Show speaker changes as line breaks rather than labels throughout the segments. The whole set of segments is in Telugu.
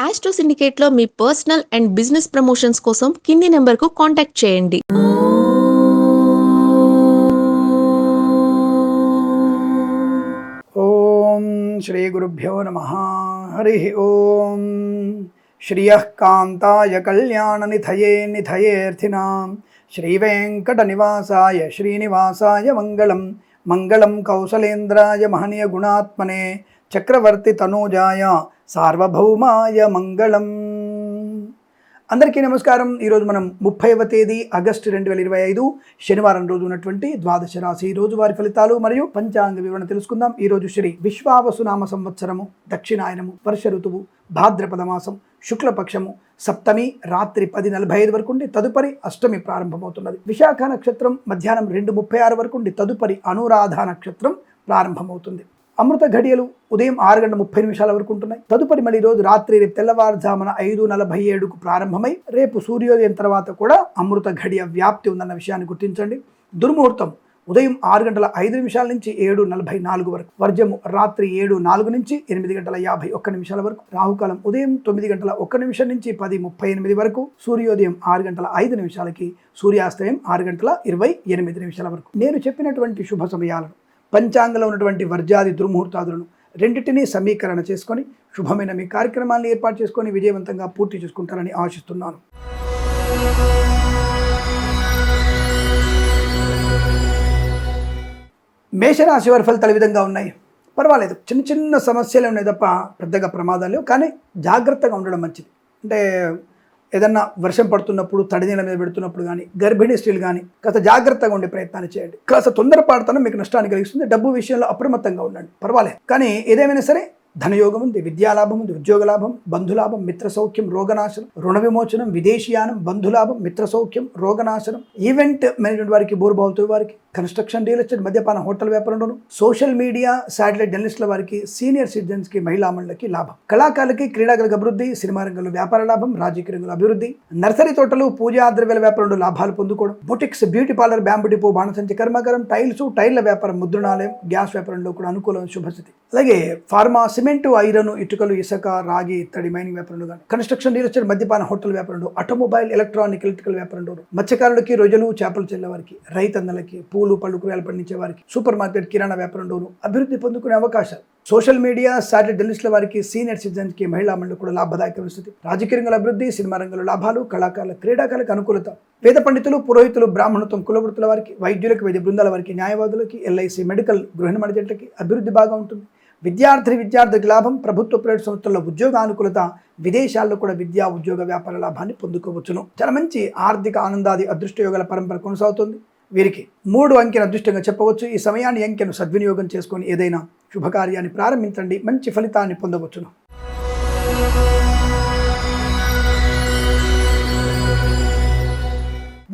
ఆస్ట్రో సిండికేట్లో మీ పర్సనల్ అండ్ బిజినెస్ ప్రమోషన్స్ కోసం కింది నెంబర్కు కాంటాక్ట్ చేయండి.
ఓం శ్రీ గురుభ్యో నమః. హరి ఓం. శ్రియః కాంతాయ కళ్యాణ నిధయే నిధయేర్థినాం శ్రీవేంకట నివాసాయ శ్రీనివాసాయ మంగళం. మంగళం కౌసలేంద్రాయ మహనీయ గుణాత్మనే చక్రవర్తి తనూజాయ సార్వభౌమాయ మంగళం. అందరికీ నమస్కారం. ఈరోజు మనం 30వ తేదీ ఆగస్టు 2025 శనివారం రోజు ఉన్నటువంటి ద్వాదశ రాశి రోజువారి ఫలితాలు మరియు పంచాంగ వివరణ తెలుసుకుందాం. ఈరోజు శ్రీ విశ్వావసునామ సంవత్సరము, దక్షిణాయనము, వర్ష ఋతువు, భాద్రపద మాసం, శుక్లపక్షము, సప్తమి రాత్రి 10:45 వరకు ఉండి తదుపరి అష్టమి ప్రారంభమవుతున్నది. విశాఖ నక్షత్రం మధ్యాహ్నం 2:36 వరకు ఉండి తదుపరి అనురాధ నక్షత్రం ప్రారంభమవుతుంది. అమృత ఘడియలు ఉదయం 6:30 వరకు ఉంటున్నాయి. తదుపరి మళ్ళీ రోజు రాత్రి రేపు తెల్లవారుజామున 5:47కు ప్రారంభమై రేపు సూర్యోదయం తర్వాత కూడా అమృత ఘడియ వ్యాప్తి ఉందన్న విషయాన్ని గుర్తించండి. దుర్ముహూర్తం ఉదయం 6:05 నుంచి 7:44 వరకు, వర్జము రాత్రి 7:04 నుంచి 8:51 వరకు, రాహుకాలం ఉదయం 9:01 నుంచి 10:38 వరకు, సూర్యోదయం 6:05 సూర్యాస్తమయం 6:28 వరకు. నేను చెప్పినటువంటి శుభ సమయాలను, పంచాంగంలో ఉన్నటువంటి వర్జాది దుర్ముహూర్తాదులను రెండింటినీ సమీకరణ చేసుకొని శుభమైన మీ కార్యక్రమాలను ఏర్పాటు చేసుకొని విజయవంతంగా పూర్తి చేసుకుంటారని ఆశిస్తున్నాను. మేషరాశి వారి ఫలితాలు ఈ విధంగా ఉన్నాయి. పర్వాలేదు, చిన్న చిన్న సమస్యలు ఉన్నాయి తప్ప పెద్దగా ప్రమాదాలు లేవు. కానీ జాగ్రత్తగా ఉండడం మంచిది. అంటే ఏదన్నా వర్షం పడుతున్నప్పుడు, తడి నీళ్ళ మీద పెడుతున్నప్పుడు కానీ, గర్భిణీ స్త్రీలు కానీ కాస్త జాగ్రత్తగా ఉండే ప్రయత్నాన్ని చేయండి. కాస్త తొందరపాటుతనం మీకు నష్టాన్ని కలిగిస్తుంది. డబ్బు విషయంలో అప్రమత్తంగా ఉండండి. పర్వాలేదు. కానీ ఏదేమైనా సరే ధనయోగం ఉంది, విద్యాలాభం ఉంది, ఉద్యోగ లాభం, బంధులాభం, మిత్ర సౌఖ్యం, రోగనాశనం, రుణ విమోచనం, విదేశీయానం, బంధులాభం, మిత్ర సౌఖ్యం, రోగనాశనం, ఈవెంట్ మేనేజ్మెంట్ వారికి, బోర్బావుతో వారికి, కన్స్ట్రక్షన్, రియల్ ఎస్టేట్, మద్యపాన, హోటల్ వ్యాపారంలోను, సోషల్ మీడియా, శాటిలైట్ జర్నలిస్టుల వారికి, సీనియర్ సిటిజన్స్కి, మహిళా మండలికి లాభం, కళాకారులకి, క్రీడాకారులకు అభివృద్ధి, సినిమా రంగంలో వ్యాపార లాభం, రాజకీయ రంగంలో అభివృద్ధి, నర్సరీ తోటలు, పూజా ద్రవ్యాల వ్యాపారంలో లాభాలు పొందుకోవడం, boutiques, beauty parlour, bamboo depot, బాణసంచి కర్మాగారం, టైల్ల వ్యాపారం, ముద్రణాలయం, గ్యాస్ వ్యాపారంలో కూడా అనుకూలమైన శుభస్థితి. అలాగే ఫార్మా, సిమెంటు, ఐరన్, ఇటుకలు, ఇసుక, రాగి, ఇత్తడి, మైనింగ్ వ్యాపారంలో కానీ, కన్స్ట్రక్షన్, రియల్ ఎస్టేట్, మద్యపాన, హోటల్ వ్యాపారంలో, ఆటోమొబైల్, ఎలక్ట్రికల్ వ్యాపారంలో, మత్స్యకారులకి, రొయ్యలు, చేపలు చెల్లే వారికి, రైతన్నలకి, పూలు పళ్ళు కూరగాయలు పండించే వారికి, సూపర్ మార్కెట్, కిరాణా వ్యాపారంలోనూ అభివృద్ధి పొందుకునే అవకాశాలు, సోషల్ మీడియా, శాటిలైట్ జర్నలిస్టుల వారికి, సీనియర్ సిటిజన్స్కి, మహిళా మండలి కూడా లాభదాయక పరిస్థితి, రాజకీయ రంగంలో అభివృద్ధి, సినిమా రంగంలో లాభాలు, కళాకారుల, క్రీడాకారులకు అనుకూలత, వేద పండితులు, పురోహితులు, బ్రాహ్మణత్వం, కులవృత్తుల వారికి, వైద్యులకు, వైద్య బృందాల వారికి, న్యాయవాదులకి, ఎల్ఐసి, మెడికల్, గృహ నిర్మాణ జట్లకి అభివృద్ధి బాగా ఉంటుంది. విద్యార్థికి లాభం, ప్రభుత్వ ప్రైవేట్ సంస్థల్లో ఉద్యోగ అనుకూలత, విదేశాల్లో కూడా విద్యా ఉద్యోగ వ్యాపార లాభాన్ని పొందుకోవచ్చును. చాలా మంచి ఆర్థిక ఆనందాది అదృష్ట యోగాల పరంపర కొనసాగుతుంది. వీరికి 3 అంకెను అదృష్టంగా చెప్పవచ్చు. ఈ సమయాన్ని, అంకెను సద్వినియోగం చేసుకొని ఏదైనా శుభకార్యాన్ని ప్రారంభించండి, మంచి ఫలితాన్ని పొందవచ్చును.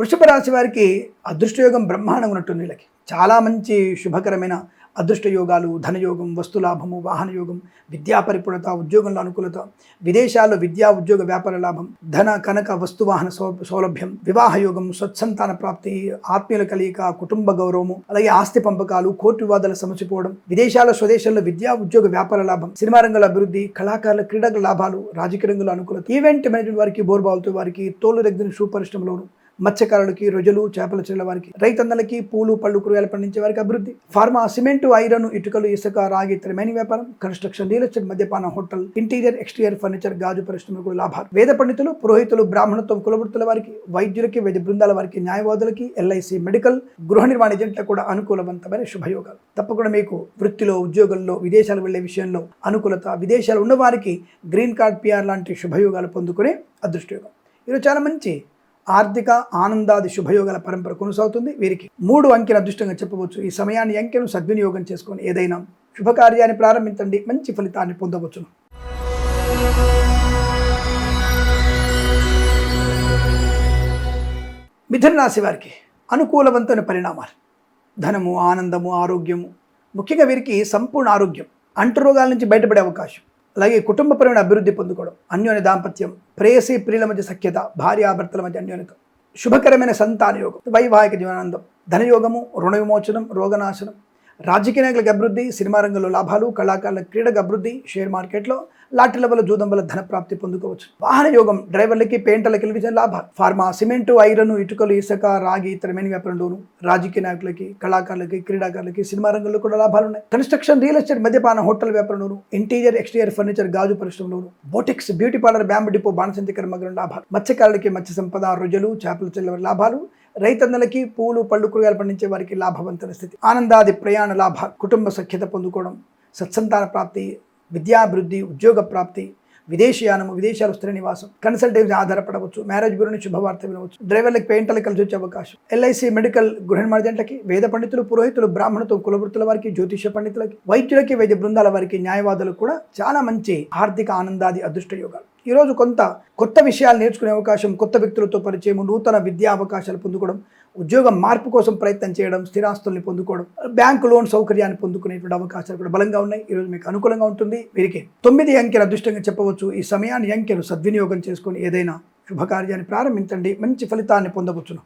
వృషభ రాశి వారికి అదృష్టయోగం బ్రహ్మాండంగా ఉన్నట్టుంది. వీళ్ళకి చాలా మంచి శుభకరమైన అదృష్ట యోగాలు, ధనయోగం, వస్తులాభము, వాహన యోగం, విద్యా పరిపూర్ణత, ఉద్యోగంలో అనుకూలత, విదేశాల్లో విద్యా ఉద్యోగ వ్యాపార లాభం, ధన కనక వస్తు వాహన సౌలభ్యం, వివాహ యోగం, సత్సంతాన ప్రాప్తి, ఆత్మీయుల కలియిక, కుటుంబ గౌరవము, అలాగే ఆస్తి పంపకాలు, కోర్టు వివాదాల సమసిపోవడం, విదేశాల్లో స్వదేశాల్లో విద్యా ఉద్యోగ వ్యాపార లాభం, సినిమా రంగంలో అభివృద్ధి, కళాకారుల క్రీడల లాభాలు, రాజకీయ రంగంలో అనుకూలత, ఈవెంట్ మేనేజ్మెంట్ వారికి, బోర్బావులతో వారికి, తోలు రెగ్గిన షూ పరిశ్రమలోను, మత్స్యకారులకి, రొయ్యలు, చేపల చెల్ల వారికి, రైతన్నలకి, పూలు పళ్ళు కూరగాయలు పండించే వారికి అభివృద్ధి, ఫార్మా, సిమెంటు, ఐరన్, ఇటుకలు, ఇసుక, రాగి, ఇత్తడి, మైనింగ్ వ్యాపారం, కన్స్ట్రక్షన్, రియల్ ఎస్టేట్, మద్యపాన, హోటల్, ఇంటీరియర్, ఎక్స్టీరియర్ ఫర్నిచర్, గాజు పరిశ్రమలకు లాభాలు, వేద పండితులు, పురోహితులు, బ్రాహ్మణత్వం, కులవృత్తుల వారికి, వైద్యులకి, వైద్య బృందాల వారికి, న్యాయవాదులకి, ఎల్ఐసి, మెడికల్, గృహ నిర్మాణ ఏజెంట్లకు కూడా అనుకూలవంతమైన శుభయోగాలు. తప్పకుండా మీకు వృత్తిలో, ఉద్యోగంలో, విదేశాలు వెళ్లే విషయంలో అనుకూలత, విదేశాలు ఉన్న వారికి గ్రీన్ కార్డ్, పిఆర్ లాంటి శుభయోగాలు పొందుకునే అదృష్టయోగం. ఈరోజు చాలా మంచి ఆర్థిక ఆనందాది శుభయోగాల పరంపర కొనసాగుతుంది. వీరికి 3 అంకెను అదృష్టంగా చెప్పవచ్చు. ఈ సమయాన్ని, అంకెను సద్వినియోగం చేసుకొని ఏదైనా శుభకార్యాన్ని ప్రారంభించండి, మంచి ఫలితాన్ని పొందవచ్చును. మిథున రాశి వారికి అనుకూలవంతమైన పరిణామాలు, ధనము, ఆనందము, ఆరోగ్యము, ముఖ్యంగా వీరికి సంపూర్ణ ఆరోగ్యం, అంటురోగాల నుంచి బయటపడే అవకాశం, అలాగే కుటుంబపరమైన అభివృద్ధి పొందుకోవడం, అన్యోన్య దాంపత్యం, ప్రేయసి ప్రియుల మధ్య సఖ్యత, భార్యాభర్తల మధ్య అన్యోన్యత, శుభకరమైన సంతాన యోగం, వైవాహిక జీవనానందం, ధనయోగము, రుణ విమోచనం, రోగనాశనం, రాజకీయ నాయకులకు అభివృద్ధి, సినిమా రంగంలో లాభాలు, కళాకారుల క్రీడకు అభివృద్ధి, షేర్ మార్కెట్లో లాటరీల వల్ల జూదం వల్ల ధన ప్రాప్తి పొందుకోవచ్చు. వాహన యోగం డ్రైవర్లకి, పెయింటర్లకి విజయ లాభాలు. ఫార్మా, సిమెంటు, ఐరన్, ఇటుకలు, ఇసుక, రాగి, ఇతర మెయిన్ వ్యాపారంలోను రాజకీయ నాయకులకి, కళాకారులకి, క్రీడాకారులకి, సినిమా రంగంలో కూడా లాభాలు ఉన్నాయి. కన్స్ట్రక్షన్, రియల్ ఎస్టేట్, మద్యపాన, హోటల్ వ్యాపారంలోను, ఇంటీరియర్ ఎక్స్టీరియర్ ఫర్నిచర్, గాజు పరిశ్రమలోను, boutiques, beauty parlour, bamboo depot, బాణసంచి కర్మాగారం లాభాలు. మత్స్యకారులకి మత్స్య సంపద, రొయ్యలు, చేపల చెల్లెల లాభాలు. రైతన్నలకి పూలు, పళ్ళు, కూరగాయలు పండించే వారికి లాభవంతమైన స్థితి. ఆనందాది ప్రయాణ లాభాలు. కుటుంబ సఖ్యత పొందుకోవడం, సత్సంతాన ప్రాప్తి, విద్యాభివృద్ధి, ఉద్యోగ ప్రాప్తి, విదేశీయానము, విదేశాలు స్థిర నివాసం, కన్సల్టెన్సీ ఆధారపడవచ్చు, మ్యారేజ్ గురించి శుభవార్త వినవచ్చు. డ్రైవర్లకు, పెయింటర్లకు కలిసి వచ్చే అవకాశం. ఎల్ఐసి, మెడికల్, గృహ నిర్మాణ జంటలకి, వేద పండితులు, పురోహితులు, బ్రాహ్మణులతో కులవృత్తుల వారికి, జ్యోతిష పండితులకి, వైద్యులకి, వైద్య బృందాల వారికి, న్యాయవాదులకు కూడా చాలా మంచి ఆర్థిక ఆనందాది అదృష్ట యోగాలు. ఈరోజు కొంత కొత్త విషయాలు నేర్చుకునే అవకాశం, కొత్త వ్యక్తులతో పరిచయం, నూతన విద్యా అవకాశాలు పొందుకోవడం, ఉద్యోగం మార్పు కోసం ప్రయత్నం చేయడం, స్థిరాస్తుల్ని పొందుకోవడం, బ్యాంకు లోన్ సౌకర్యాన్ని పొందుకునేటువంటి అవకాశాలు కూడా బలంగా ఉన్నాయి. ఈరోజు మీకు అనుకూలంగా ఉంటుంది. వీరికి 9 అంకెలు అదృష్టంగా చెప్పవచ్చు. ఈ సమయాన్ని అంకెలు సద్వినియోగం చేసుకొని ఏదైనా శుభకార్యాన్ని ప్రారంభించండి, మంచి ఫలితాన్ని పొందవచ్చును.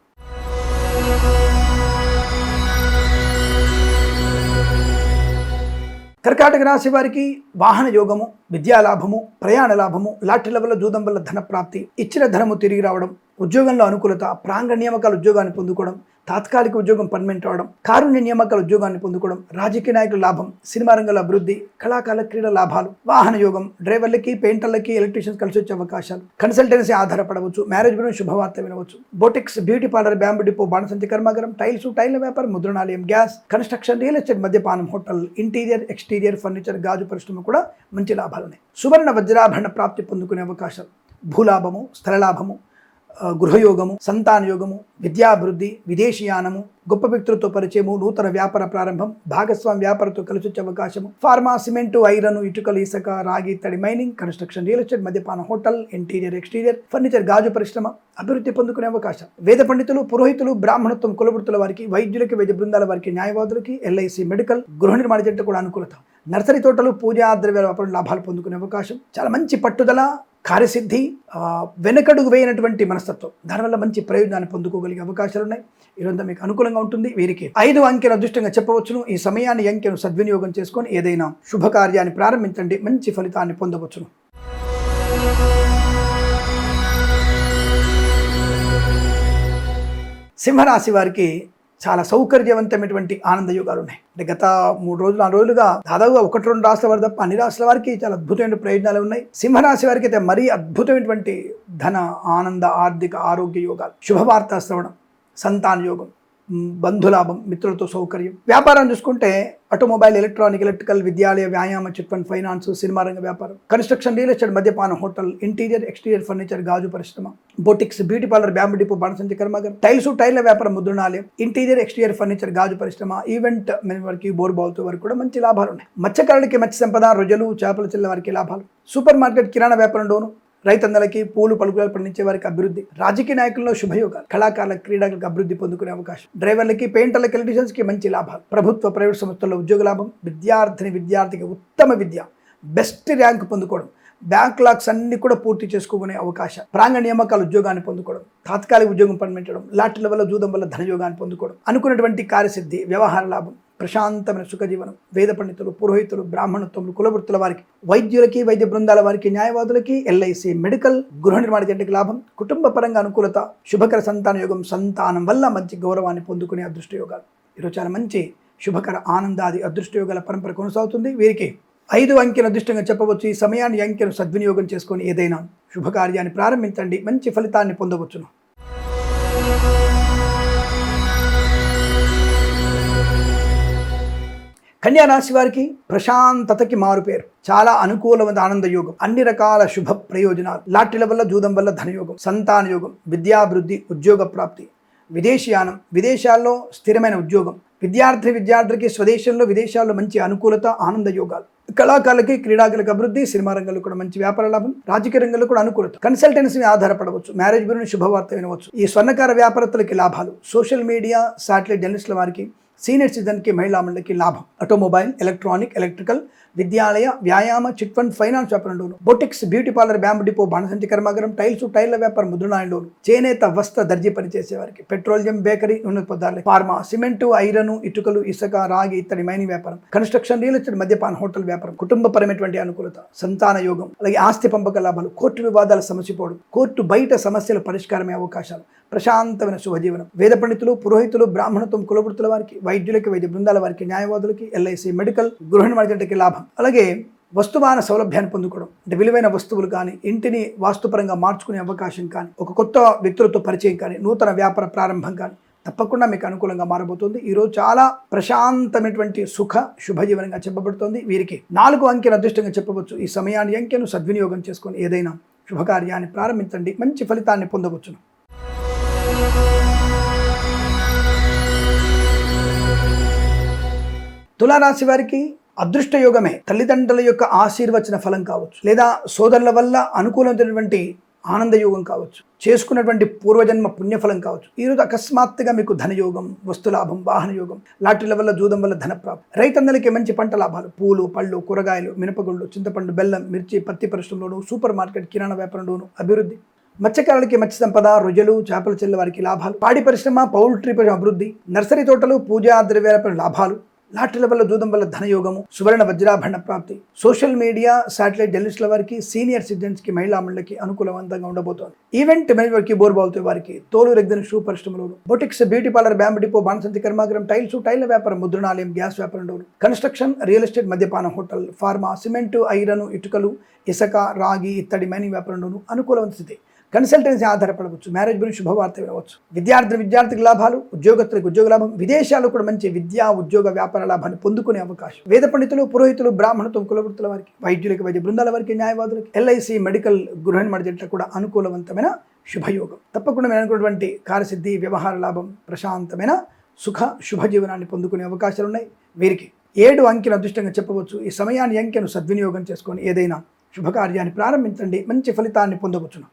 కర్కాటక రాశి వారికి వాహన యోగము, విద్యాలాభము, ప్రయాణ లాభము, లాటరీల వల్ల జూదం వల్ల ధన ప్రాప్తి, ఇచ్చిన ధనము తిరిగి రావడం, ఉద్యోగంలో అనుకూలత, ప్రాంగ నియామకాల ఉద్యోగాన్ని పొందుకోవడం, తాత్కాలిక ఉద్యోగం పర్మనెంట్ అవడం, కారుణ్య నియామకాల ఉద్యోగాన్ని పొందుకోవడం, రాజకీయ నాయకుల లాభం, సినిమా రంగంలో అభివృద్ధి, కళాకారుల క్రీడ లాభాలు. వాహన యోగం డ్రైవర్లకి, పెయింటర్లకి, ఎలక్ట్రీషియన్స్ కలిసి వచ్చే అవకాశాలు. కన్సల్టెన్సీ ఆధారపడవచ్చు, మ్యారేజ్ గురించి శుభవార్త వినవచ్చు. Boutiques, beauty parlour, bamboo depot, బాణసంచి కర్మాగారం, టైల్ల వ్యాపారం, ముద్రణాలయం, గ్యాస్, కన్స్ట్రక్షన్, రియల్ ఎస్టేట్, మద్యపానం, హోటల్, ఇంటీరియర్ ఎక్స్టీరియర్ ఫర్నిచర్, గాజు పరిశ్రమ కూడా మంచి లాభాలు ఉన్నాయి. సువర్ణ వజ్రాభరణ ప్రాప్తి పొందుకునే అవకాశాలు. భూలాభము, స్థలలాభము, గృహయోగము, సంతానయోగము, విద్యాభివృద్ధి, విదేశీయానము, గొప్ప వ్యక్తులతో పరిచయము, నూతన వ్యాపార ప్రారంభం, భాగస్వామి వ్యాపారంతో కలిసి వచ్చే అవకాశము. ఫార్మా, సిమెంటు, ఐరన్, ఇటుకలు, ఇసుక, రాగి, తడి, మైనింగ్, కన్స్ట్రక్షన్, రియల్ ఎస్టేట్, మద్యపాన, హోటల్, ఇంటీరియర్ ఎక్స్టీరియర్ ఫర్నిచర్, గాజు పరిశ్రమ అభివృద్ధి పొందుకునే అవకాశం. వేద పండితులు, పురోహితులు, బ్రాహ్మణత్వం, కులవృత్తుల వారికి, వైద్యులకి, వైద్య బృందాల వారికి, న్యాయవాదులకి, ఎల్ఐసి, మెడికల్, గృహ నిర్మాణ జంట కూడా అనుకూలత. నర్సరీ తోటలు, పూజా ద్రవ్యాల వ్యాపారం లాభాలు పొందుకునే అవకాశం. చాలా మంచి పట్టుదల, కార్యసిద్ధి, వెనకడుగు వేయనటువంటి మనస్తత్వం, దానివల్ల మంచి ప్రయోజనాన్ని పొందుకోగలిగే అవకాశాలు ఉన్నాయి. ఈరోజు మీకు అనుకూలంగా ఉంటుంది. వీరికి 5 అంకెను అదృష్టంగా చెప్పవచ్చును. ఈ సమయాన్ని అంకెను సద్వినియోగం చేసుకొని ఏదైనా శుభకార్యాన్ని ప్రారంభించండి, మంచి ఫలితాన్ని పొందవచ్చును. సింహరాశి వారికి చాలా సౌకర్యవంతమైనటువంటి ఆనంద యోగాలు ఉన్నాయి. అంటే గత 3 రోజులు 4 రోజులుగా దాదాపుగా 1-2 రాష్ట్రాల వారు తప్ప అన్ని రాష్ట్రాల వారికి చాలా అద్భుతమైన ప్రయోజనాలు ఉన్నాయి. సింహరాశి వారికి అయితే మరీ అద్భుతమైనటువంటి ధన, ఆనంద, ఆర్థిక, ఆరోగ్య యోగాలు, శుభవార్త శ్రవణం, సంతాన యోగం, బంధులాభం, మిత్రులతో సౌకర్యం. వ్యాపారం చూసుకుంటే ఆటోమొబైల్, ఎలక్ట్రానిక్, ఎలక్ట్రికల్, విద్యాలయ, వ్యాయామ, చిట్ ఫండ్, ఫైనాన్స్, సినిమా రంగ వ్యాపారం, కన్స్ట్రక్షన్, రియల్ ఎస్టేట్, మద్యపాన, హోటల్, ఇంటీరియర్ ఎక్స్టీరియర్ ఫర్నిచర్, గాజు పరిశ్రమ, boutiques, beauty parlour, bamboo depot, బాణసంచి కర్మాగారం, టైల్ల వ్యాపారం, ముద్రణాలయం, ఇంటీరియర్ ఎక్స్టీరియర్ ఫర్నిచర్, గాజు పరిశ్రమ, ఈవెంట్ వారికి, బోర్బాల్తో వారికి కూడా మంచి లాభాలు ఉన్నాయి. మత్స్యకారులకి మత్స్య సంపద, రొయ్యలు, చేపల చెల్ల వారికి లాభాలు. సూపర్ మార్కెట్, కిరాణా వ్యాపారంలోను, రైతన్నలకి, పూలు, పలుకులు పండించే వారికి అభివృద్ధి. రాజకీయ నాయకుల్లో శుభయోగాలు, కళాకారుల, క్రీడాలకు అభివృద్ధి పొందుకునే అవకాశం. డ్రైవర్లకి, పెయింటర్లకి, ఎలక్ట్రీషియన్స్కి మంచి లాభాలు. ప్రభుత్వ, ప్రైవేట్ సంస్థల్లో ఉద్యోగ లాభం. విద్యార్థికి ఉత్తమ విద్య, బెస్ట్ ర్యాంక్ పొందుకోవడం, బ్యాక్లాగ్స్ అన్ని కూడా పూర్తి చేసుకునే అవకాశం. ప్రాంగ నియామకాల ఉద్యోగాన్ని పొందుకోవడం, తాత్కాలిక ఉద్యోగం పనిపెట్టడం, లాటరీల వల్ల జూదం వల్ల ధనయోగాన్ని పొందుకోవడం, అనుకున్నటువంటి కార్యసిద్ధి, వ్యవహార లాభం, ప్రశాంతమైన సుఖజీవనం. వేద పండితులు, పురోహితులు, బ్రాహ్మణత్వములు, కులవృత్తుల వారికి, వైద్యులకి, వైద్య బృందాల వారికి, న్యాయవాదులకి, ఎల్ఐసి, మెడికల్, గృహ నిర్మాణ జంటకి లాభం. కుటుంబ పరంగా అనుకూలత, శుభకర సంతాన యోగం, సంతానం వల్ల మంచి గౌరవాన్ని పొందుకునే అదృష్ట యోగాలు. ఈరోజు చాలా మంచి శుభకర ఆనందాది అదృష్ట యోగాల పరంపర కొనసాగుతుంది. వీరికి 5 అంకెను అదృష్టంగా చెప్పవచ్చు. ఈ సమయాన్ని అంకెను సద్వినియోగం చేసుకొని ఏదైనా శుభకార్యాన్ని ప్రారంభించండి, మంచి ఫలితాన్ని పొందవచ్చును. కన్యా రాశి వారికి ప్రశాంతతకి మారుపేరు, చాలా అనుకూలమైన ఆనంద యోగం, అన్ని రకాల శుభ ప్రయోజనాలు, లాటరీల వల్ల జూదం వల్ల ధనయోగం, సంతాన యోగం, విద్యాభివృద్ధి, ఉద్యోగ ప్రాప్తి, విదేశీయానం, విదేశాల్లో స్థిరమైన ఉద్యోగం, విద్యార్థికి స్వదేశంలో, విదేశాల్లో మంచి అనుకూలత, ఆనంద యోగాలు, కళాకారులకి, క్రీడాకులకు అభివృద్ధి, సినిమా రంగంలో కూడా మంచి వ్యాపార లాభం, రాజకీయ రంగంలో కూడా అనుకూలత, కన్సల్టెన్సీని ఆధారపడవచ్చు, మ్యారేజ్ గురించి శుభవార్త వినవచ్చు. ఈ స్వర్ణకార వ్యాపారస్తులకి లాభాలు, సోషల్ మీడియా, శాటిలైట్ జర్నలిస్టుల వారికి, సీనియర్ సిటిజన్కి మహిళా మండలికి లాభం. ఆటోమొబైల్, ఎలక్ట్రానిక్, ఎలక్ట్రికల్, విద్యాలయ, వ్యాయామ, చిట్ ఫండ్, ఫైనాన్స్ వ్యాపారం లోను, boutiques, beauty parlour, bamboo depot, బాణసంచి కర్మాగారం, టైల్స్, టైర్ల వ్యాపారం, ముద్రణాలయం లోను, చేనేత, వస్త్ర, దర్జీ పనిచేసే వారికి, పెట్రోలియం, బేకరీ, నూనె పదార్థాలు, ఫార్మా, సిమెంటు, ఐరన్, ఇటుకలు, ఇసుక, రాగి, ఇత్తడి, మైనింగ్ వ్యాపారం, కన్స్ట్రక్షన్, రియల్ ఎస్టేట్, మద్యపాన, హోటల్ వ్యాపారం, కుటుంబపరమైనటువంటి అనుకూలత, సంతాన యోగం, అలాగే ఆస్తి పంపక లాభాలు, కోర్టు వివాదాల సమసిపోవడం, కోర్టు బయట సమస్యల పరిష్కారమే అవకాశాలు, ప్రశాంతమైన శుభజీవనం, వేద పండితులు, పురోహితులు, బ్రాహ్మణత్వం, కులవృత్తుల వారికి, వైద్యులకి, వైద్య బృందాల వారికి, న్యాయవాదులకి, ఎల్ఐసి, మెడికల్, గృహ నిర్మాణకి లాభం. అలాగే వస్తువాహన సౌలభ్యాన్ని పొందుకోవడం, అంటే విలువైన వస్తువులు కానీ, ఇంటిని వాస్తుపరంగా మార్చుకునే అవకాశం కానీ, ఒక కొత్త వ్యక్తులతో పరిచయం కానీ, నూతన వ్యాపార ప్రారంభం కానీ తప్పకుండా మీకు అనుకూలంగా మారబోతుంది. ఈరోజు చాలా ప్రశాంతమైనటువంటి సుఖ శుభజీవనంగా చెప్పబడుతుంది. వీరికి 4 అంకెను అదృష్టంగా చెప్పవచ్చు. ఈ సమయాన్ని అంకెను సద్వినియోగం చేసుకొని ఏదైనా శుభకార్యాన్ని ప్రారంభించండి, మంచి ఫలితాన్ని పొందవచ్చును. తులారాశి వారికి అదృష్ట యోగమే తల్లిదండ్రుల యొక్క ఆశీర్వచన ఫలం కావచ్చు, లేదా సోదరుల వల్ల అనుకూలమైనటువంటి ఆనందయోగం కావచ్చు, చేసుకున్నటువంటి పూర్వజన్మ పుణ్యఫలం కావచ్చు. ఈరోజు అకస్మాత్తుగా మీకు ధనయోగం, వస్తులాభం, వాహన యోగం, లాటరీల వల్ల, జూదం వల్ల ధనప్రాప్తి, రైతన్నలకి మంచి పంట లాభాలు, పూలు, పళ్ళు, కూరగాయలు, మినపగుళ్ళు, చింతపండు, బెల్లం, మిర్చి, పత్తి పరిశ్రమలోను, సూపర్ మార్కెట్, కిరాణా వ్యాపారంలోను అభివృద్ధి, మత్స్యకారులకి మత్స్య సంపద, రొయ్యలు, చేపల చెల్ల వారికి లాభాలు, పాడి పరిశ్రమ, పౌల్ట్రీ పరిశ్రమ అభివృద్ధి, నర్సరీ తోటలు, పూజా ద్రవ్యాల లాభాలు, లాటరీల వల్ల, జూదం వల్ల ధనయోగము, సువర్ణ వజ్రాభరణ ప్రాప్తి, సోషల్ మీడియా, శాటిలైట్ జర్నలిస్టుల వారికి, సీనియర్ సిటిజన్స్కి, మహిళా మండలికి అనుకూలవంతంగా ఉండబోతోంది. ఈవెంట్ మేనేజర్కి, బోర్బావుతో వారికి, తోలు రెగ్గిన షూ పరిశ్రమలోను, boutiques, beauty parlour, bamboo depot, బాణసంచి కర్మాగారం, టైల్స్, టైర్ల వ్యాపారం, ముద్రణాలయం, గ్యాస్ వ్యాపారంలోను, కన్స్ట్రక్షన్, రియల్ ఎస్టేట్, మద్యపాన, హోటల్, ఫార్మా, సిమెంటు, ఐరన్, ఇటుకలు, ఇసుక, రాగి, ఇత్తడి, మైనింగ్ వ్యాపారంలోను అనుకూలమైన స్థితి. కన్సల్టెన్సీ ఆధారపడవచ్చు, మ్యారేజ్ గురించి శుభవార్త వినవచ్చు, విద్యార్థికి లాభాలు, ఉద్యోగస్తులకు ఉద్యోగ లాభం, విదేశాల్లో కూడా మంచి విద్యా, ఉద్యోగ, వ్యాపార లాభాన్ని పొందుకునే అవకాశం, వేద పండితులు, పురోహితులు, బ్రాహ్మణత్వం, కులవృత్తుల వారికి, వైద్యులకి, వైద్య బృందాల వారికి, న్యాయవాదులకి, ఎల్ఐసి, మెడికల్, గృహ నిర్మాణ కూడా అనుకూలవంతమైన శుభయోగం. తప్పకుండా మీరు అనుకున్నటువంటి కార్యసిద్ధి, వ్యవహార లాభం, ప్రశాంతమైన సుఖ శుభజీవనాన్ని పొందుకునే అవకాశాలు ఉన్నాయి. వీరికి 7 అంకెను అదృష్టంగా చెప్పవచ్చు. ఈ సమయాన్ని అంకెను సద్వినియోగం చేసుకొని ఏదైనా శుభకార్యాన్ని ప్రారంభించండి, మంచి ఫలితాన్ని పొందవచ్చును.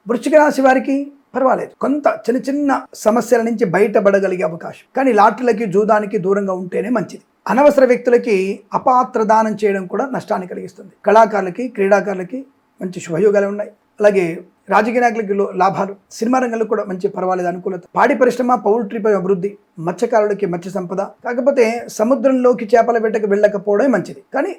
వృశ్చిక రాశి వారికి పర్వాలేదు, కొంత చిన్న చిన్న సమస్యల నుంచి బయటపడగలిగే అవకాశం, కానీ లాటరీలకి, జూదానికి దూరంగా ఉంటేనే మంచిది. అనవసర వ్యక్తులకి అపాత్ర దానం చేయడం కూడా నష్టాన్ని కలిగిస్తుంది. కళాకారులకి, క్రీడాకారులకి మంచి శుభయోగాలు ఉన్నాయి. అలాగే రాజకీయ నాయకులకి లాభాలు, సినిమా రంగంలో కూడా మంచి పర్వాలేదు అనుకూలత, పాడి పరిశ్రమ, పౌల్ట్రీ అభివృద్ధి, మత్స్యకారులకి మత్స్య సంపద. కాకపోతే సముద్రంలోకి చేపల వేటకు వెళ్ళకపోవడమే మంచిది, కానీ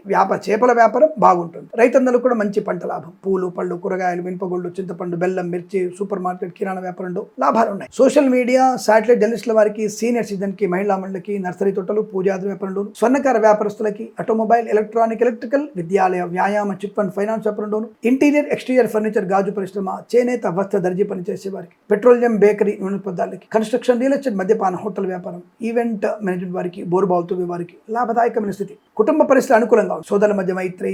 చేపల వ్యాపారం బాగుంటుంది. రైతన్నలకు కూడా మంచి పంట లాభం, పూలు, పళ్ళు, కూరగాయలు, మినపగుళ్ళు, చింతపండు, బెల్లం, మిర్చి, సూపర్ మార్కెట్, కిరాణా వ్యాపారంలో లాభాలు ఉన్నాయి. సోషల్ మీడియా, శాటిలైట్ జర్నలిస్టుల వారికి, సీనియర్ సిటిజన్కి, మహిళా మండలికి, నర్సరీ తోటలు, పూజాద్ర వ్యాపారంలోను, స్వర్ణకార వ్యాపారస్తులకి, ఆటోమొబైల్, ఎలక్ట్రానిక్, ఎలక్ట్రికల్, విద్యాలయ, వ్యాయామ, చిట్ ఫండ్, ఫైనాన్స్ వ్యాపారంలోను, ఇంటీరియర్, ఎక్స్టీరియర్ ఫర్నిచర్, గాజు పరిశ్రమ, చేనేత, వస్త్ర, దర్జీ పనిచేసే వారికి, పెట్రోలియం, బేకరీ, నూనె పదార్థాలకి, కన్స్ట్రక్షన్, రియల్ ఎస్టేట్, మద్యపాన, హోటల్ వ్యాపారం, ఈవెంట్ మేనేజ్మెంట్ వారికి, బోరుబావుతో వారికి లాభదాయకమైన స్థితి. కుటుంబ పరిస్థితులు అనుకూలంగా ఉంది. సోదరుల మధ్య మైత్రి,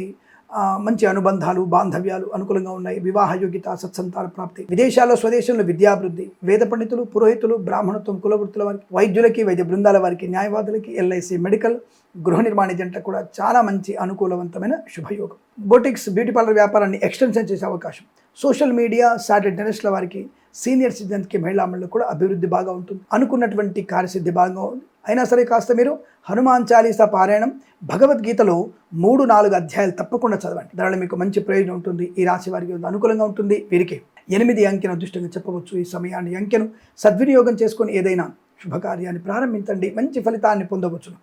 మంచి అనుబంధాలు, బాంధవ్యాలు అనుకూలంగా ఉన్నాయి. వివాహ యోగ్యత, సత్సంతాన ప్రాప్తి, విదేశాల్లో, స్వదేశంలో విద్యాభివృద్ధి, వేద పండితులు, పురోహితులు, బ్రాహ్మణత్వం, కులవృత్తుల వారికి, వైద్యులకి, వైద్య బృందాల వారికి, న్యాయవాదులకి, ఎల్ఐసి, మెడికల్, గృహ నిర్మాణ జంట కూడా చాలా మంచి అనుకూలవంతమైన శుభయోగం. బొటిక్స్, బ్యూటీ పార్లర్ వ్యాపారాన్ని ఎక్స్టెన్షన్ చేసే అవకాశం. సోషల్ మీడియా, శాటిలైట్ జర్నలిస్టుల వారికి, సీనియర్ సిటిజన్స్కి, మహిళా మండలికి కూడా అభివృద్ధి బాగా ఉంటుంది. అనుకున్నటువంటి కార్యసిద్ధి బాగా ఉంది. అయినా సరే కాస్త మీరు హనుమాన్ చాలీసా పారాయణం, భగవద్గీతలో 3-4 అధ్యాయాలు తప్పకుండా చదవండి. దానిలో మీకు మంచి ప్రయోజనం ఉంటుంది. ఈ రాశి వారికి అనుకూలంగా ఉంటుంది. వీరికి 8 అంకెను అదృష్టంగా చెప్పవచ్చు. ఈ సమయాన్ని అంకెను సద్వినియోగం చేసుకొని ఏదైనా శుభకార్యాన్ని ప్రారంభించండి, మంచి ఫలితాన్ని పొందవచ్చును.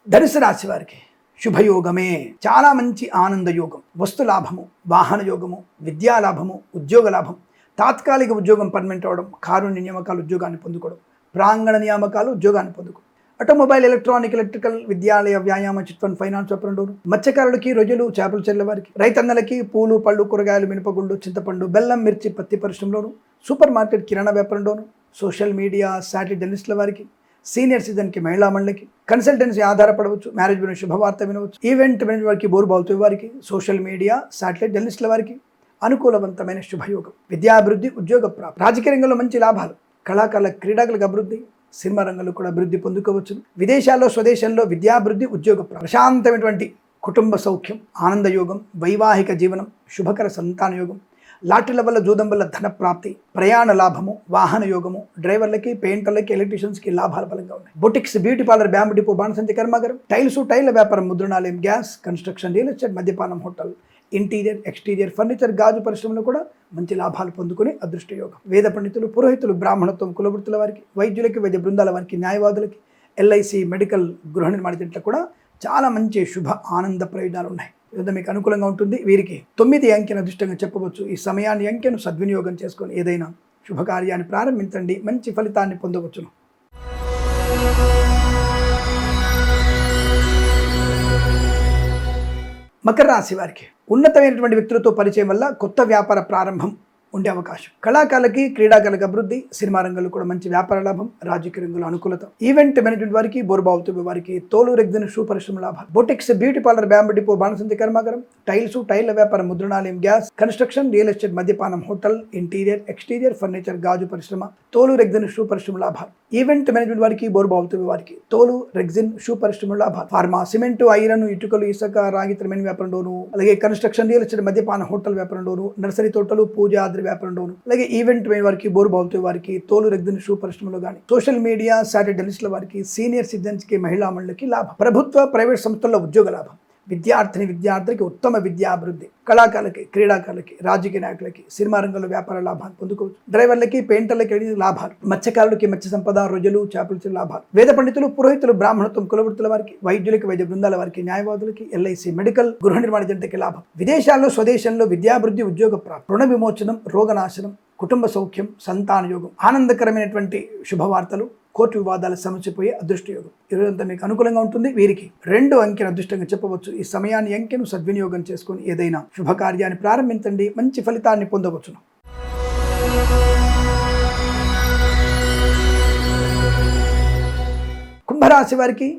ధనుసు రాశి వారికి శుభయోగమే, చాలా మంచి ఆనంద యోగం, వస్తు లాభము, వాహన యోగము, విద్యా లాభము, ఉద్యోగ లాభం, తాత్కాలిక ఉద్యోగం పర్మనెంట్ అవ్వడం, కారుణ్య నియామకాలు ఉద్యోగాన్ని పొందుకోవడం, ప్రాంగణ నియామకాలు ఉద్యోగాన్ని పొందుకోవడం, ఆటోమొబైల్, ఎలక్ట్రానిక్, ఎలక్ట్రికల్, విద్యాలయ, వ్యాయామ, చిట్ ఫండ్, ఫైనాన్స్ వ్యాపారంలోను, మత్స్యకారులకి, రొయ్యలు, చేపల చెల్ల వారికి, రైతన్నలకి, పూలు, పళ్ళు, కూరగాయలు, మినపగుళ్ళు, చింతపండు, బెల్లం, మిర్చి, పత్తి పరిశ్రమలోను, సూపర్ మార్కెట్, కిరాణా వ్యాపారంలోను, సోషల్ మీడియా, శాటిలైట్ జర్నలిస్టుల వారికి, సీనియర్ సిటిజన్కి, మహిళా మండలికి, కన్సల్టెన్సీ ఆధారపడవచ్చు, మ్యారేజ్ గురించి శుభవార్త వినవచ్చు, ఈవెంట్ మేనేజ్ వారికి, బోరుబావుతో వారికి, సోషల్ మీడియా, శాటిలైట్ జర్నలిస్టుల వారికి అనుకూలవంతమైన శుభయోగం. విద్యాభివృద్ధి, ఉద్యోగ ప్రాప్తి, రాజకీయ రంగంలో మంచి లాభాలు, కళాకారుల, క్రీడాకులకు అభివృద్ధి, సినిమా రంగంలో కూడా అభివృద్ధి పొందుకోవచ్చు. విదేశాల్లో స్వదేశంలో విద్యాభివృద్ధి, ఉద్యోగ ప్రశాంతమైనటువంటి కుటుంబ సౌఖ్యం, ఆనంద యోగం, వైవాహిక జీవనం, శుభకర సంతాన యోగం, లాటరీల వల్ల జూదం వల్ల ధన ప్రాప్తి, ప్రయాణ లాభము, వాహన యోగము, డ్రైవర్లకి, పెయింటర్లకి, ఎలక్ట్రీషియన్స్కి లాభాల బలంగా ఉన్నాయి. Boutiques, beauty parlour, bamboo depot, బాణసంచి కర్మాగారం, టైల వ్యాపారం, ముద్రణాలయం, గ్యాస్, కన్స్ట్రక్షన్, రియల్ ఎస్టేట్, మద్యపానం, హోటల్, ఇంటీరియర్, ఎక్స్టీరియర్, ఫర్నిచర్, గాజు పరిశ్రమలో కూడా మంచి లాభాలు పొందుకుని అదృష్ట యోగం. వేద పండితులు, పురోహితులు, బ్రాహ్మణత్వం, కులవృత్తుల వారికి, వైద్యులకి, వైద్య బృందాల వారికి, న్యాయవాదులకి, ఎల్ఐసి, మెడికల్, గృహ నిర్మాణ జంటలకు కూడా చాలా మంచి శుభ ఆనంద ప్రయోజనాలు ఉన్నాయి. ఇది మీకు అనుకూలంగా ఉంటుంది. వీరికి 9 అంకెను అదృష్టంగా చెప్పవచ్చు. ఈ సమయాన్ని అంకెను సద్వినియోగం చేసుకొని ఏదైనా శుభకార్యాన్ని ప్రారంభించండి, మంచి ఫలితాన్ని పొందవచ్చును. మకర రాశి వారికి ఉన్నతమైనటువంటి వ్యక్తులతో పరిచయం వల్ల కొత్త వ్యాపార ప్రారంభం ఉండే అవకాశం. కళాకారులకి, క్రీడాకారులకు అభివృద్ధి, సినిమా రంగంలో కూడా మంచి వ్యాపార లాభం, రాజకీయ రంగంలో అనుకూలత, ఈవెంట్ మేనేజ్మెంట్ వారికి, బోర్బావుతు వారికి, తోలు రెగ్జిన్ షూ పరిశ్రమ లాభాలు, boutiques, beauty parlour, bamboo depot, బాణసంచి కర్మాగారం, టైల వ్యాపారం, ముద్రణాలయం, గ్యాస్, కన్స్ట్రక్షన్, రియల్ ఎస్టేట్, మద్యపానం, హోటల్, ఇంటీరియర్, ఎక్స్టీరియర్, ఫర్నిచర్, గాజు పరిశ్రమ, తోలు రెగ్జిన్ షూ పరిశ్రమ లాభాలు, ఈవెంట్ మేనేజ్మెంట్ వారికి, బోర్బావుతు వారికి, తోలు రెగ్జిన్ షూ పరిశ్రమ లాభాలు, ఫార్మా, సిమెంటు, ఐరన్, ఇటుకలు, ఇసుక, రాగి, త్రిమేణి వ్యాపారంలోను, అలాగే కన్స్ట్రక్షన్, రియల్ ఎస్టేట్, మద్యపాన, హోటల్ వ్యాపారంలోను, నర్సరీ తోటలు, పూజ, ఆద్రి వ్యాపారంలోను, అలాగే ఈవెంట్ వారికి, బోర్బావుతు వారికి, తోలు రెగ్జిన్ షూ పరిశ్రమలో కానీ, సోషల్ మీడియా, శాటిలైట్ల వారికి, సీనియర్ సిటిజన్స్ కి, మహిళా మండలికి లాభం, ప్రభుత్వ, ప్రైవేట్ సంస్థల్లో ఉద్యోగ లాభం, విద్యార్థికి ఉత్తమ విద్యాభివృద్ధి, కళాకారులకి, క్రీడాకారులకి, రాజకీయ నాయకులకి, సినిమా రంగంలో వ్యాపార లాభాలు పొందుకోవచ్చు. డ్రైవర్లకి, పెయింటర్లకి లాభాలు, మత్స్యకారులకి మత్స్య సంపద, రొయ్యలు, చేపల లాభాలు, వేద పండితులు, పురోహితులు, బ్రాహ్మణత్వం, కులవృత్తుల వారికి, వైద్యులకి, వైద్య బృందాల వారికి, న్యాయవాదులకి, ఎల్ఐసి, మెడికల్, గృహ నిర్మాణ జంటకి లాభం, విదేశాల్లో స్వదేశంలో విద్యాభివృద్ధి, ఉద్యోగ ప్రాప్తి, రుణ విమోచనం, రోగనాశనం, కుటుంబ సౌఖ్యం, సంతాన యోగం, ఆనందకరమైనటువంటి శుభవార్తలు, కోర్టు వివాదాలు సమస్యపోయే అదృష్ట యోగం. ఈరోజంతా మీకు అనుకూలంగా ఉంటుంది. వీరికి 2 అంకెను అదృష్టంగా చెప్పవచ్చు. ఈ సమయాన్ని అంకెను సద్వినియోగం చేసుకొని ఏదైనా శుభకార్యాన్ని ప్రారంభించండి, మంచి ఫలితాన్ని పొందవచ్చును. కుంభరాశి వారికి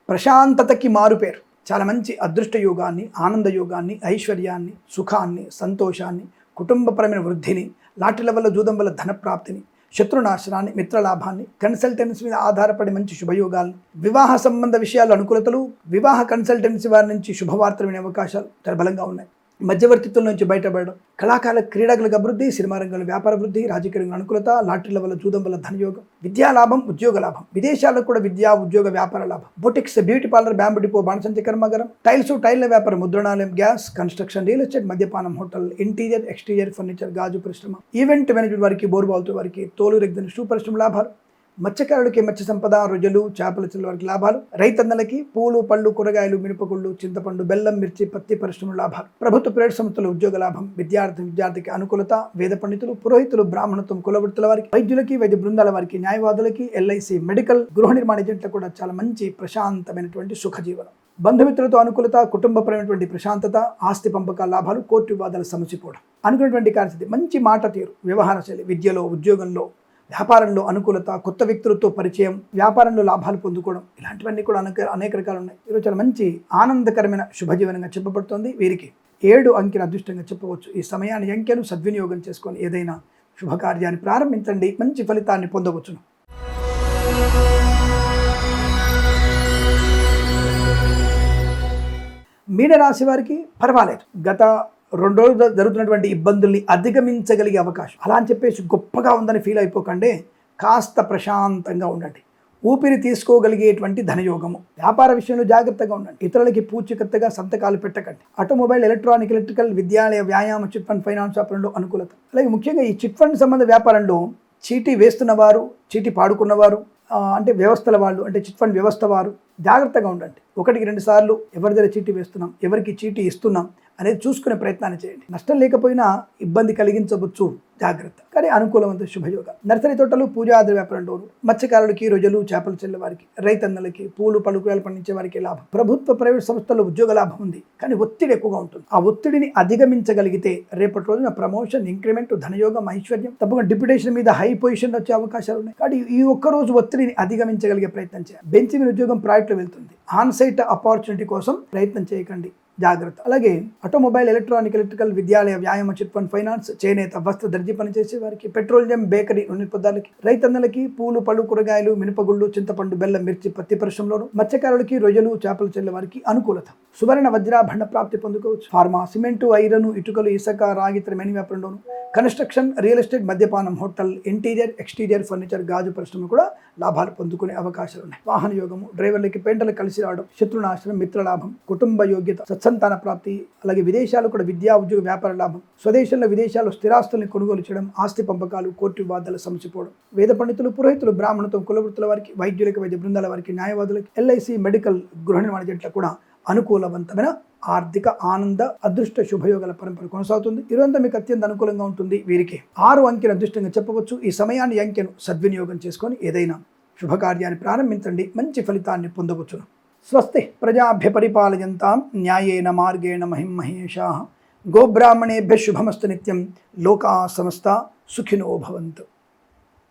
ప్రశాంతతకి మారుపేరు. చాలా మంచి అదృష్ట యోగాన్ని, ఆనంద యోగాన్ని, ఐశ్వర్యాన్ని, సుఖాన్ని, సంతోషాన్ని, కుటుంబపరమైన వృద్ధిని, లాటరీల వల్ల జూదం వల్ల ధన ప్రాప్తిని, శత్రునాశనాన్ని, మిత్రలాభాన్ని, కన్సల్టెన్సీ మీద ఆధారపడి మంచి శుభయోగాలను, వివాహ సంబంధ విషయాలు అనుకూలతలు, వివాహ కన్సల్టెన్సీ వారి నుంచి శుభవార్తలు వినే అవకాశాలు చాలా బలంగా ఉన్నాయి. మధ్యవర్తిత్వం నుంచి బయటపడడం, కళాకారుల, క్రీడాకులకు అభివృద్ధి, సినిమా రంగంలో వ్యాపార వృద్ధి, రాజకీయ రంగంలో అనుకూలత, లాటరీల వల్ల జూదం వల్ల ధనయోగం, విద్యా లాభం, ఉద్యోగ లాభం, విదేశాలకు కూడా విద్యా, ఉద్యోగ, వ్యాపార లాభం, boutiques, beauty parlour, bamboo depot, బాణసంచి కర్మాగారం, టైల వ్యాపారం, ముద్రణాలయం, గ్యాస్, కన్స్ట్రక్షన్, రియల్ ఎస్టేట్, మద్యపానం, హోటల్, ఇంటీరియర్, ఎక్స్టీరియర్, ఫర్నిచర్, గాజు పరిశ్రమ, ఈవెంట్ మేనేజ్మెంట్ వారికి, బోర్బావుతు వారికి, తోలు రెగ్జిన్ షూ పరిశ్రమ లాభాలు, మత్స్యకారులకి మత్స్య సంపద, రొయ్యలు, చేపల వారికి లాభాలు, రైతన్నలకి పూలు, పళ్ళు, కూరగాయలు, మినపగుళ్ళు, చింతపండు, బెల్లం, మిర్చి, పత్తి పరిశ్రమ లాభాలు, ప్రభుత్వ, ప్రైవేట్ సంస్థల ఉద్యోగ లాభం, విద్యార్థికి అనుకూలత, వేద పండితులు, పురోహితులు, బ్రాహ్మణత్వం, కులవృత్తుల వారికి, వైద్యులకి, వైద్య బృందాల వారికి, న్యాయవాదులకి, ఎల్ఐసి, మెడికల్, గృహ నిర్మాణ ఏజెంట్లకు కూడా చాలా మంచి ప్రశాంతమైనటువంటి సుఖజీవనం, బంధుమిత్రులతో అనుకూలత, కుటుంబపరమైనటువంటి ప్రశాంతత, ఆస్తి పంపకాల లాభాలు, కోర్టు వివాదాలు సమసిపోవడం, అనుకున్నటువంటి కార్యస్థితి, మంచి మాట తీరు, వ్యవహార శైలి, విద్యలో, ఉద్యోగంలో, వ్యాపారంలో అనుకూలత, కొత్త వ్యక్తులతో పరిచయం, వ్యాపారంలో లాభాలు పొందుకోవడం, ఇలాంటివన్నీ కూడా అనేక రకాలు ఉన్నాయి. ఈరోజు చాలా మంచి ఆనందకరమైన శుభజీవనంగా చెప్పబడుతోంది. వీరికి 7 అంకెను అదృష్టంగా చెప్పవచ్చు. ఈ సమయాన్ని అంకెను సద్వినియోగం చేసుకొని ఏదైనా శుభకార్యాన్ని ప్రారంభించండి, మంచి ఫలితాన్ని పొందవచ్చును. మీనరాశి వారికి పర్వాలేదు. గత 2 రోజులు జరుగుతున్నటువంటి ఇబ్బందుల్ని అధిగమించగలిగే అవకాశం. అలా అని చెప్పేసి గొప్పగా ఉందని ఫీల్ అయిపోకండి. కాస్త ప్రశాంతంగా ఉండండి. ఊపిరి తీసుకోగలిగేటువంటి ధనయోగము. వ్యాపార విషయంలో జాగ్రత్తగా ఉండండి. ఇతరులకి పూచికత్తగా సంతకాలు పెట్టకండి. ఆటోమొబైల్, ఎలక్ట్రికల్, విద్యాలయ, వ్యాయామ, చిట్ ఫండ్, ఫైనాన్స్ వ్యాపారంలో అనుకూలత. అలాగే ముఖ్యంగా ఈ చిట్ ఫండ్ సంబంధ వ్యాపారంలో చీటీ వేస్తున్నవారు, చీటీ పాడుకున్నవారు, అంటే వ్యవస్థల వాళ్ళు, అంటే చిట్ ఫండ్ వ్యవస్థ వారు జాగ్రత్తగా ఉండండి. 1-2 సార్లు ఎవరి దగ్గర చీటీ వేస్తున్నాం, ఎవరికి చీటీ ఇస్తున్నాం అనేది చూసుకునే ప్రయత్నాన్ని చేయండి. నష్టం లేకపోయినా ఇబ్బంది కలిగించవచ్చు, జాగ్రత్త. కానీ అనుకూలవంత శుభయోగ. నర్సరీ తోటలు, పూజాది వ్యాపారంలోను, మత్స్యకారులకి, రొయ్యలు, చేపల చెల్లె వారికి, రైతన్నలకి, పూలు, పలుకురాలు పండించే వారికి లాభం. ప్రభుత్వ, ప్రైవేట్ సంస్థల్లో ఉద్యోగ లాభం ఉంది, కానీ ఒత్తిడి ఎక్కువగా ఉంటుంది. ఆ ఒత్తిడిని అధిగమించగలిగితే రేపటి రోజున ప్రమోషన్, ఇంక్రిమెంట్, ధనయోగం, ఐశ్వర్యం, తప్పకుండా డిప్యుటేషన్ మీద హై పొజిషన్ వచ్చే అవకాశాలు ఉన్నాయి. కానీ ఈ ఒక్కరోజు ఒత్తిడిని అధిగమించగలిగే ప్రయత్నం చేయాలి. బెంచ్ మీద ఉద్యోగం ప్రైవేట్లో వెళ్తుంది. ఆన్ సైట్ ఆపర్చునిటీ కోసం ప్రయత్నం చేయకండి. జాగ్రత్త. అలాగే ఆటోమొబైల్, ఎలక్ట్రికల్, విద్యాలయ, వ్యాయామ, చిట్ ఫండ్, ఫైనాన్స్, చేనేత, వస్త్ర, దర్జీ పనిచేసే వారికి, పెట్రోలియం, బేకరీ, నూనె పదార్థాలకి, రైతన్నలకి, పూలు, పళ్ళు, కూరగాయలు, మినపగుళ్ళు, చింతపండు, బెల్లం, మిర్చి, పత్తి పరిశ్రమలోను, మత్స్యకారులకి, రొయ్యలు, చేపలు చెల్లె వారికి అనుకూలత. సువర్ణ వజ్రాభరణ ప్రాప్తి పొందుకోవచ్చు. ఫార్మా, సిమెంటు, ఐరన్, ఇటుకలు, ఇసుక, రాగి, మెయిన్ వ్యాపారంలోను, కన్స్ట్రక్షన్, రియల్ ఎస్టేట్, మద్యపానం, హోటల్, ఇంటీరియర్, ఎక్స్టీరియర్, ఫర్నిచర్, గాజు పరిశ్రమ కూడా లాభాలు పొందుకునే అవకాశాలు ఉన్నాయి. వాహన యోగము, డ్రైవర్లకి పెంటలు కలిసి రావడం, శత్రునాశనం, మిత్రలాభం, కుటుంబ యోగ్యత, సత్సంతాన ప్రాప్తి, అలాగే విదేశాలు కూడా విద్యా, ఉద్యోగ, వ్యాపార లాభం, స్వదేశంలో విదేశాల్లో స్థిరాస్తుల్ని కొనుగోలు చేయడం, ఆస్తి పంపకాలు, కోర్టు వివాదాలు సమసిపోవడం, వేద పండితులు, పురోహితులు, బ్రాహ్మణత్వం, కులవృత్తుల వారికి, వైద్యులకు, వైద్య బృందాల వారికి, న్యాయవాదులకి, ఎల్ఐసి, మెడికల్, గృహ నిర్మాణ జట్లకు కూడా అనుకూలవంతమైన ఆర్థిక ఆనంద అదృష్ట శుభయోగాల పరంపర కొనసాగుతుంది. ఈరోజంతా మీకు అత్యంత అనుకూలంగా ఉంటుంది. వీరికి 6 అంకెను అదృష్టంగా చెప్పవచ్చు. ఈ సమయాన్ని, అంకెను సద్వినియోగం చేసుకొని ఏదైనా శుభకార్యాన్ని ప్రారంభించండి, మంచి ఫలితాన్ని పొందవచ్చును. స్వస్తి ప్రజాభ్య పరిపాలయంతాం న్యాయేన మార్గేణ మహిం మహేషాః. గోబ్రాహ్మణేభ్య శుభమస్తు నిత్యం. లోకా సమస్త సుఖినో భవంతు.